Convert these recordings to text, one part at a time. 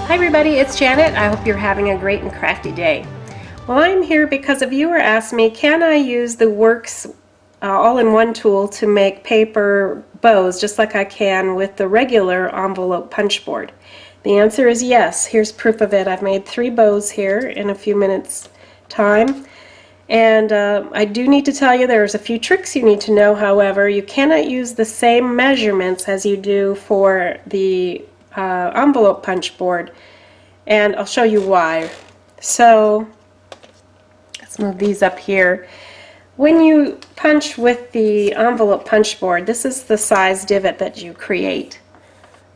Hi everybody, it's Janet. I hope you're having a great and crafty day. Well, I'm here because a viewer asked me, can I use the Works all-in-one tool to make paper bows just like I can with the regular envelope punch board? The answer is yes. Here's proof of it. I've made 3 bows here in a few minutes time. And I do need to tell you there's a few tricks you need to know. However, you cannot use the same measurements as you do for the envelope punch board, and I'll show you why. So let's move these up here. When you punch with the envelope punch board, this is the size divot that you create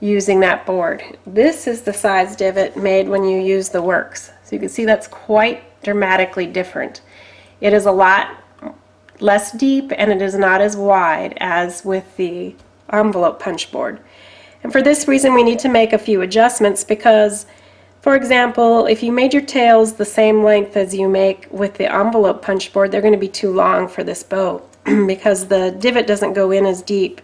using that board. This is the size divot made when you use the Works. So you can see that's quite dramatically different. It is a lot less deep and it is not as wide as with the envelope punch board. And for this reason we need to make a few adjustments because, for example, if you made your tails the same length as you make with the envelope punch board, they're going to be too long for this bow because the divot doesn't go in as deep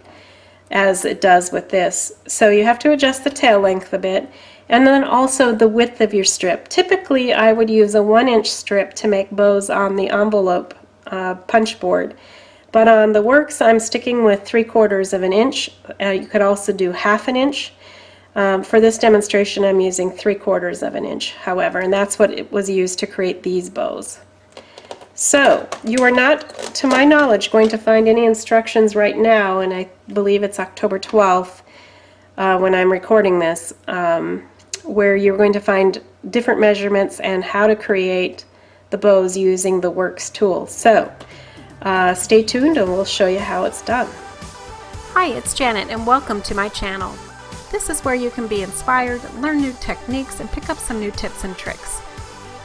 as it does with this. So you have to adjust the tail length a bit, and then also the width of your strip. Typically I would use a 1-inch strip to make bows on the envelope punch board, but on the Works I'm sticking with 3/4 of an inch. You could also do 1/2 inch. For this demonstration I'm using 3/4 of an inch, however, and that's what it was used to create these bows. So you are not, to my knowledge, going to find any instructions right now, and I believe it's October 12th when I'm recording this, where you're going to find different measurements and how to create the bows using the Works tool. So stay tuned and we'll show you how it's done. Hi, it's Janet and welcome to my channel. This is where you can be inspired, learn new techniques, and pick up some new tips and tricks.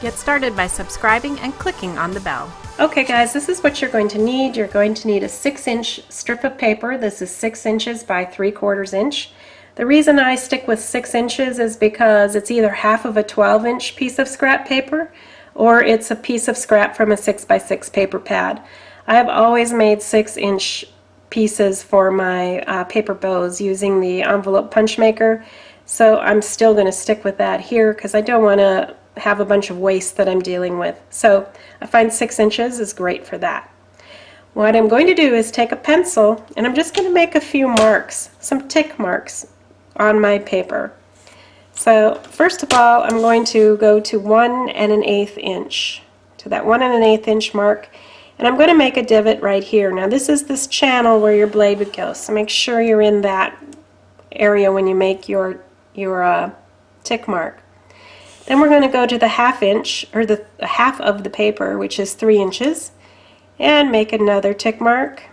Get started by subscribing and clicking on the bell. Okay guys, this is what you're going to need. You're going to need a 6-inch strip of paper. This is 6 inches by 3/4 inch. The reason I stick with 6 inches is because it's either half of a 12-inch piece of scrap paper or it's a piece of scrap from a 6x6 paper pad. I have always made 6-inch pieces for my paper bows using the envelope punch maker, so I'm still going to stick with that here because I don't want to have a bunch of waste that I'm dealing with. So I find 6 inches is great for that. What I'm going to do is take a pencil and I'm just going to make a few marks, some tick marks on my paper. So first of all I'm going to go to 1 1/8 inch, to that 1 1/8 inch mark, and I'm going to make a divot right here. Now this is this channel where your blade would go, so make sure you're in that area when you make your tick mark. Then we're going to go to the 1/2 inch, or the half of the paper, which is 3 inches, and make another tick mark.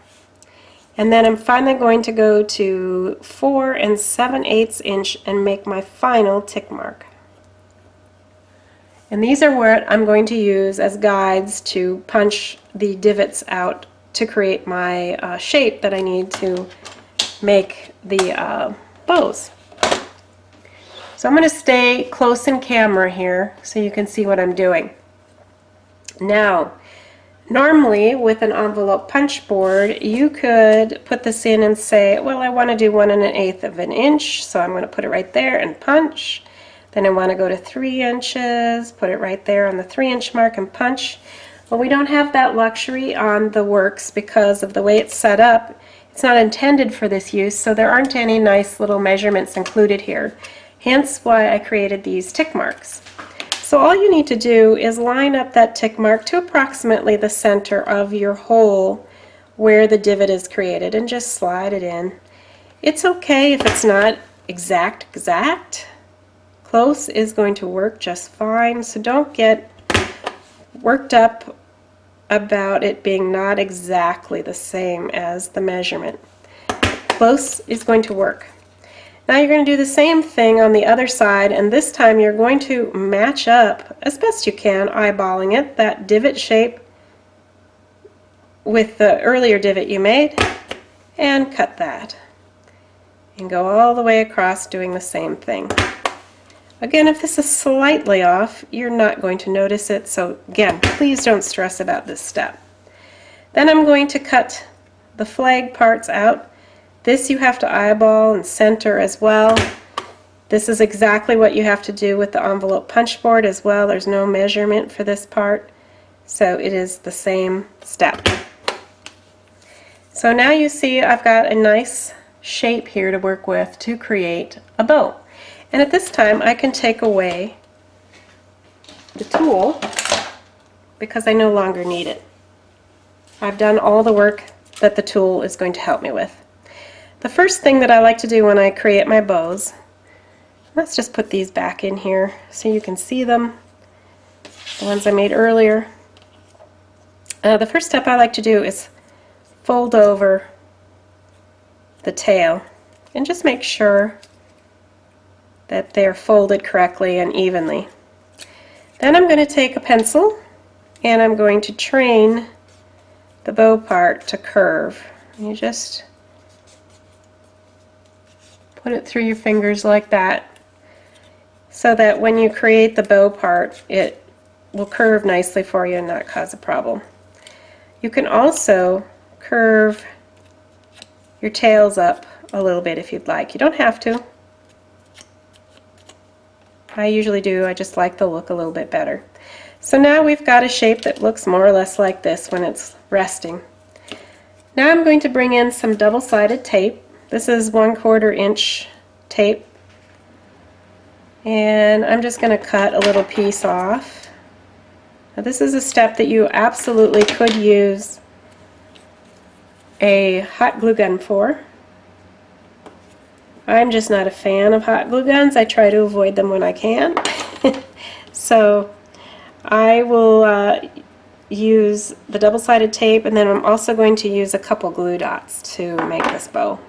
And then I'm finally going to go to 4 7/8 inch and make my final tick mark. And these are what I'm going to use as guides to punch the divots out to create my shape that I need to make the bows. So I'm going to stay close in camera here so you can see what I'm doing. Now, normally with an envelope punch board you could put this in and say, well, I want to do 1 1/8 of an inch, so I'm going to put it right there and punch. Then I want to go to 3 inches, put it right there on the 3-inch mark and punch. Well, we don't have that luxury on the Works because of the way it's set up. It's not intended for this use, so there aren't any nice little measurements included here. Hence why I created these tick marks. So all you need to do is line up that tick mark to approximately the center of your hole where the divot is created and just slide it in. It's okay if it's not exact. Close is going to work just fine, so don't get worked up about it being not exactly the same as the measurement. Close is going to work. Now you're going to do the same thing on the other side, and this time you're going to match up as best you can, eyeballing it, that divot shape with the earlier divot you made, and cut that. And go all the way across doing the same thing. Again, if this is slightly off, you're not going to notice it, so again, please don't stress about this step. Then I'm going to cut the flag parts out. This you have to eyeball and center as well. This is exactly what you have to do with the envelope punch board as well. There's no measurement for this part, so it is the same step. So now you see I've got a nice shape here to work with to create a bow. And at this time I can take away the tool because I no longer need it. I've done all the work that the tool is going to help me with. The first thing that I like to do when I create my bows, let's just put these back in here so you can see them, the ones I made earlier. The first step I like to do is fold over the tail and just make sure that they're folded correctly and evenly. Then I'm going to take a pencil and I'm going to train the bow part to curve. You just put it through your fingers like that so that when you create the bow part it will curve nicely for you and not cause a problem. You can also curve your tails up a little bit if you'd like. You don't have to. I usually do. I just like the look a little bit better. So now we've got a shape that looks more or less like this when it's resting. Now I'm going to bring in some double-sided tape. This is 1/4 inch tape. And I'm just going to cut a little piece off. Now this is a step that you absolutely could use a hot glue gun for. I'm just not a fan of hot glue guns. I try to avoid them when I can. So I will use the double-sided tape, and then I'm also going to use a couple glue dots to make this bow.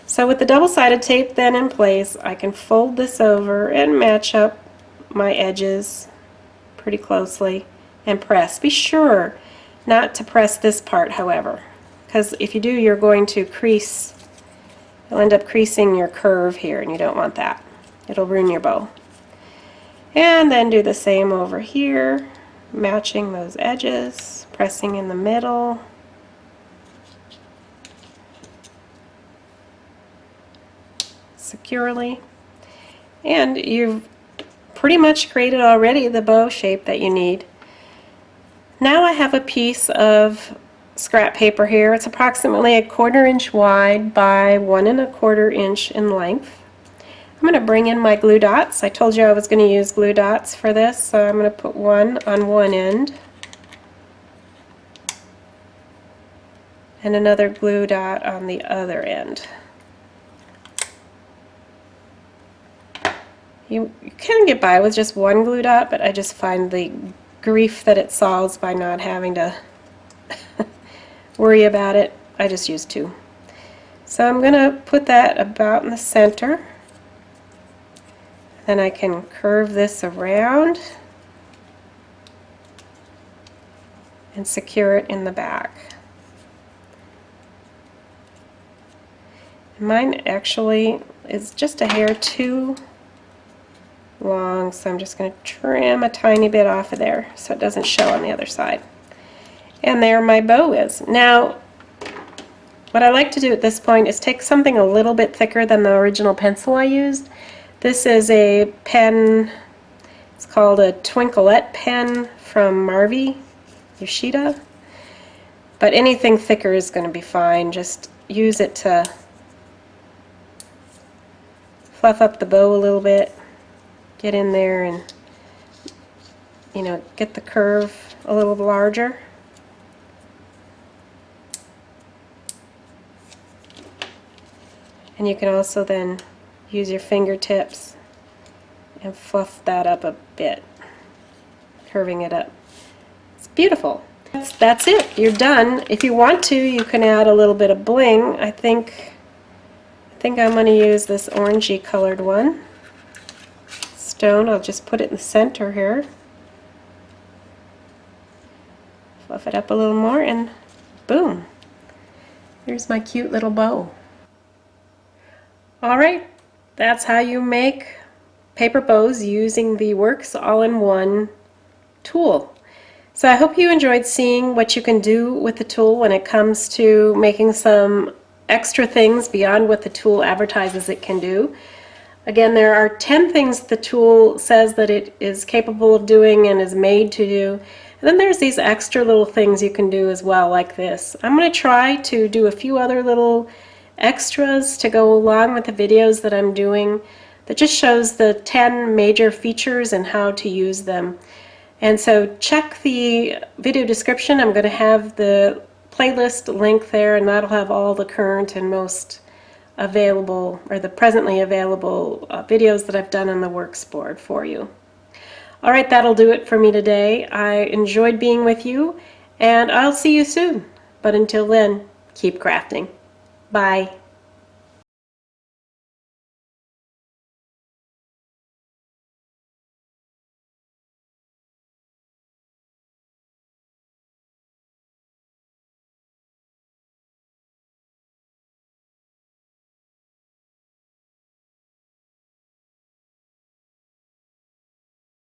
So with the double-sided tape then in place, I can fold this over and match up my edges pretty closely and press. Be sure not to press this part, however, because if you do, you're going to crease. You'll end up creasing your curve here, and you don't want that. It'll ruin your bow. And then do the same over here, matching those edges, pressing in the middle. Securely. And you've pretty much created already the bow shape that you need. Now I have a piece of scrap paper here. It's approximately 1/4 inch wide by 1 1/4 inch in length. I'm going to bring in my glue dots. I told you I was going to use glue dots for this, so I'm going to put one on one end and another glue dot on the other end. You can get by with just one glue dot, but I just find the grief that it solves by not having to worry about it. I just use 2. So I'm going to put that about in the center. Then I can curve this around and secure it in the back. Mine actually is just a hair too long, so I'm just going to trim a tiny bit off of there so it doesn't show on the other side. And there my bow is. Now what I like to do at this point is take something a little bit thicker than the original pencil I used. This is a pen, it's called a Twinkleette pen from Marvy, Yoshida. But anything thicker is going to be fine. Just use it to fluff up the bow a little bit. Get in there and, you know, get the curve a little larger. And you can also then use your fingertips and fluff that up a bit, curving it up. It's beautiful. That's it. You're done. If you want to, you can add a little bit of bling. I think I'm going to use this orangey colored one. Stone. I'll just put it in the center here. Fluff it up a little more and boom. Here's my cute little bow. Alright, that's how you make paper bows using the Works All-in-One tool. So I hope you enjoyed seeing what you can do with the tool when it comes to making some extra things beyond what the tool advertises it can do. Again, there are 10 things the tool says that it is capable of doing and is made to do. And then there's these extra little things you can do as well, like this. I'm going to try to do a few other little extras to go along with the videos that I'm doing that just shows the 10 major features and how to use them. And so check the video description. I'm going to have the playlist link there, and that'll have all the current and most available, or the presently available videos that I've done on the works board for you. All right, that'll do it for me today. I enjoyed being with you, and I'll see you soon. But until then, keep crafting. Bye.